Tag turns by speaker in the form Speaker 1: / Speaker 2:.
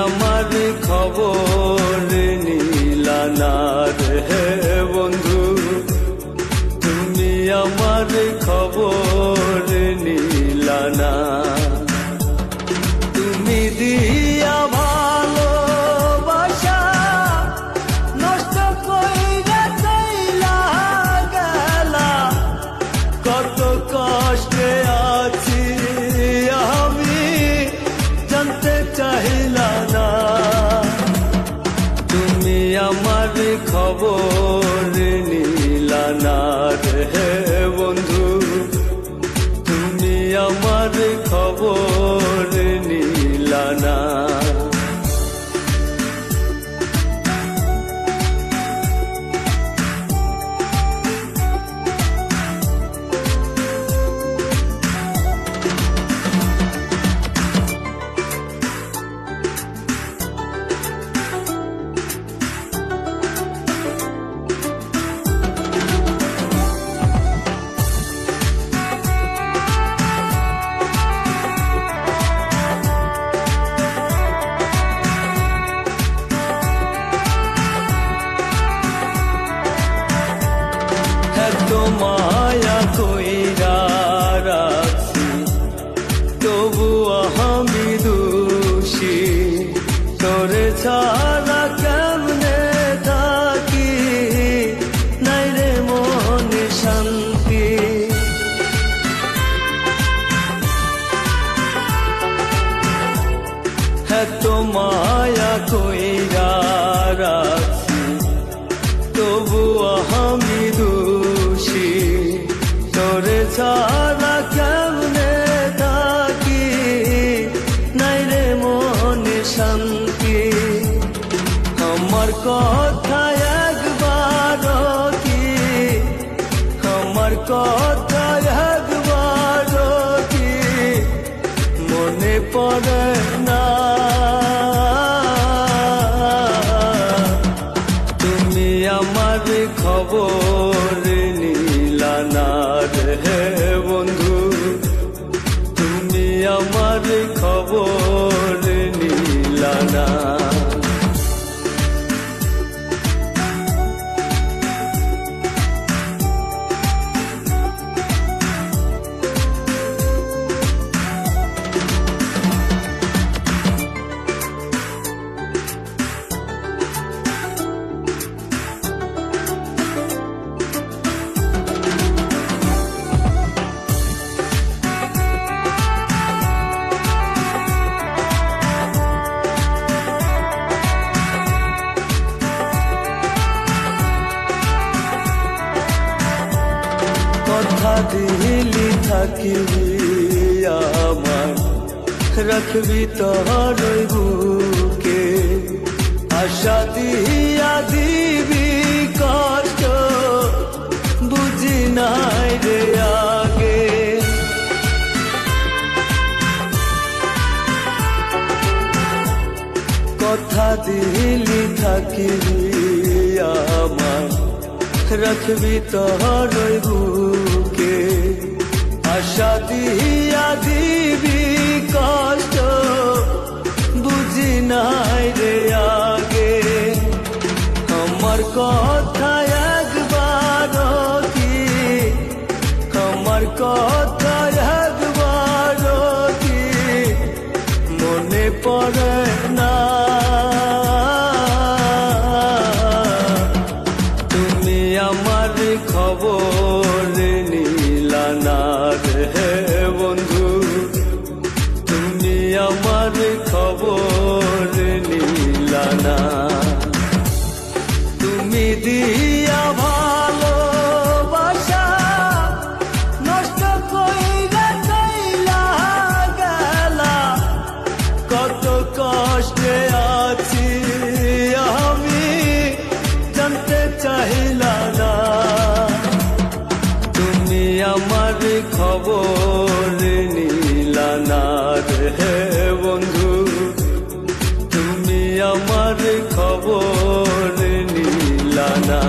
Speaker 1: আমার খবর নিলা না রে বন্ধু, তুমি আমার খবর নিলা না। তুমি দিয়া ভালোবাসা নষ্ট কইরা চইলা গেলা, কত কষ্টে আছি আমি জানতে চাইলা না। তুমি আমার খবর নিলা না রে বন্ধু, তুমি আমার খবর নিলা না। মায়া কইরা রাখছি তবু আমি দোষী, তোরে ছাড়া কেমনে থাকি নাই রে মনে শান্তি। এত মায়া কইরা রাখছি তবু আমি দোষী, তোরে ছাড়া কেমনে থাকি নাই রে মনে শান্তি। আমার কথা একবার কি, আমার কথা একবার কি মনে পড়ে না। তুমি আমার খবর নিলা না রে বন্ধু, তুমি আমার খবর নিলা না। কথা দিলি থাকিবি আমার, রাখবি তোর বুকে, আশা দিয়া দিবি কষ্ট বুঝি নাই রে আগে। কথা দিলি থাকিবি আমার, রাখবি তোর বুকে, আশা দিয়া দিবি কষ্ট বুঝি নাই রে আগে। আমার কথা একবার কি, আমার কথা একবার কি মনে পড়ে না। আমার খবর নিলা না রে বন্ধু, তুমি আমার খবর নিলা না। তুমি দিয়া ভালোবাসা নষ্ট কইরা চইলা গেলা, কত কষ্টে আছি আমি জানতে চাইলা না। তুমি আমার খবর নিলা না রে বন্ধু, তুমি আমার খবর নিলা না।